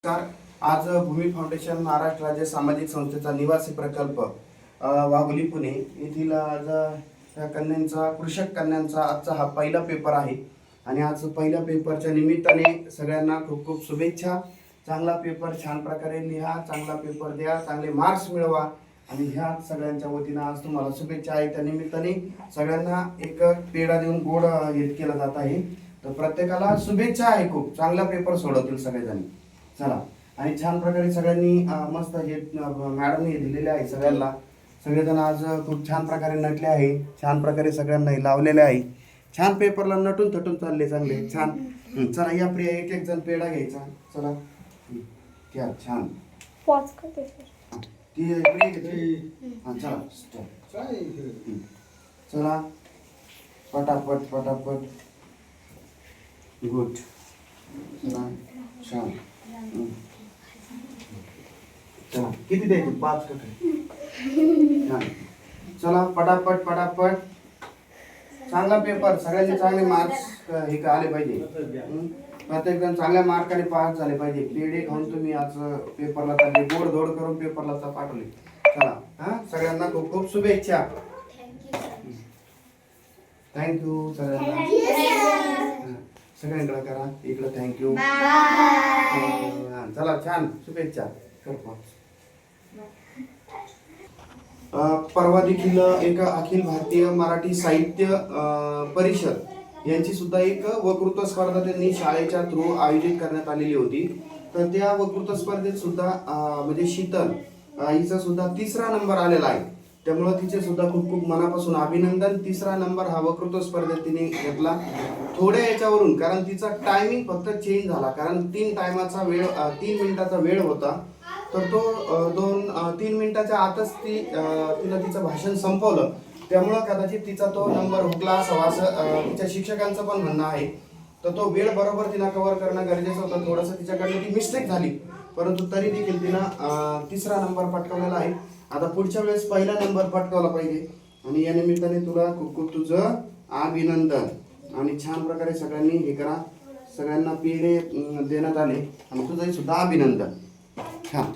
नमस्कार. आज भूमी फाउंडेशन महाराष्ट्र राज्य सामाजिक संस्थेचा निवासी प्रकल्प वाघोली पुणे येथील आज त्या कन्यांचा कृषक कन्यांचा आजचा हा पहिला पेपर आहे आणि आज पहिल्या पेपरच्या निमित्ताने सगळ्यांना खूप खूप शुभेच्छा. चांगला पेपर छान प्रकारे लिहा, चांगला पेपर द्या, चांगले मार्क्स मिळवा आणि ह्या सगळ्यांच्या वतीनं आज तुम्हाला शुभेच्छा आहे. त्या निमित्ताने सगळ्यांना एक पेढा देऊन गोड हे केलं जात आहे. तर प्रत्येकाला शुभेच्छा आहे. खूप चांगला पेपर सोडवतील सगळेजण. चला, आणि छान प्रकारे सगळ्यांनी मस्त हे मॅडमने दिलेले आहे सगळ्यांना. सगळेजण आज खूप छान प्रकारे नटले आहे, छान प्रकारे सगळ्यांना लावलेले आहे. छान पेपरला नटून थटून चालले चांगले छान. चला या प्रिया एक एक जण पेढा घ्यायचा. चला घ्या छान. ती चला चला पटापट पटापट. गुड. चला छान. चला किती द्यायचे? 5 का? चला पटापट पटापट. चांगला पेपर, सगळ्यांचे चांगले मार्क्स हे आले पाहिजे. प्रत्येक जण चांगल्या मार्काने पास झाले पाहिजे. पेढे खाऊन तुम्ही आज पेपरला चालले, गोड धोड करून पेपरला पाठवले. चला हा, सगळ्यांना खूप खूप शुभेच्छा. थँक्यू सगळ्यांना. सगळ्यांकडे करा, इकडे थँक्यू. चला छान शुभेच्छा. परवा देखील एक अखिल भारतीय मराठी साहित्य परिषद यांची सुद्धा एक वक्तृत्व स्पर्धा त्यांनी शाळेच्या थ्रू आयोजित करण्यात आलेली होती. तर त्या वक्तृत्व स्पर्धेत सुद्धा म्हणजे शीतल हिचा सुद्धा 3रा नंबर आलेला आहे. त्यामुळे तिचे सुद्धा खूप खूप मनापासून अभिनंदन. 3रा नंबर हा वक्तृत्व स्पर्धेत तिने घेतला थोड्या याच्यावरून, कारण तिचा टायमिंग फक्त चेंज झाला. कारण 3 मिनिटाचा वेळ होता, तर तो 3 मिनिटाच्या आतच तिनं तिचं भाषण संपवलं. त्यामुळं कदाचित तिचा तो नंबर हुकला असावा असं तिच्या शिक्षकांचं पण म्हणणं आहे. तर तो वेळ बरोबर तिनं कव्हर करणं गरजेचं होतं. थोडंसं तिच्याकडनं ती मिस्टेक झाली, परंतु तरी देखील तिनं 3रा नंबर पटकावलेला आहे. आता पुढच्या वेळेस पहिला नंबर पटकावला पाहिजे आणि या निमित्ताने तुला खूप खूप तुझं अभिनंदन. आणि छान प्रकारे सगळ्यांनी हे करा, सगळ्यांना पेढे देण्यात आले आणि तुझंही सुद्धा अभिनंदन. छान.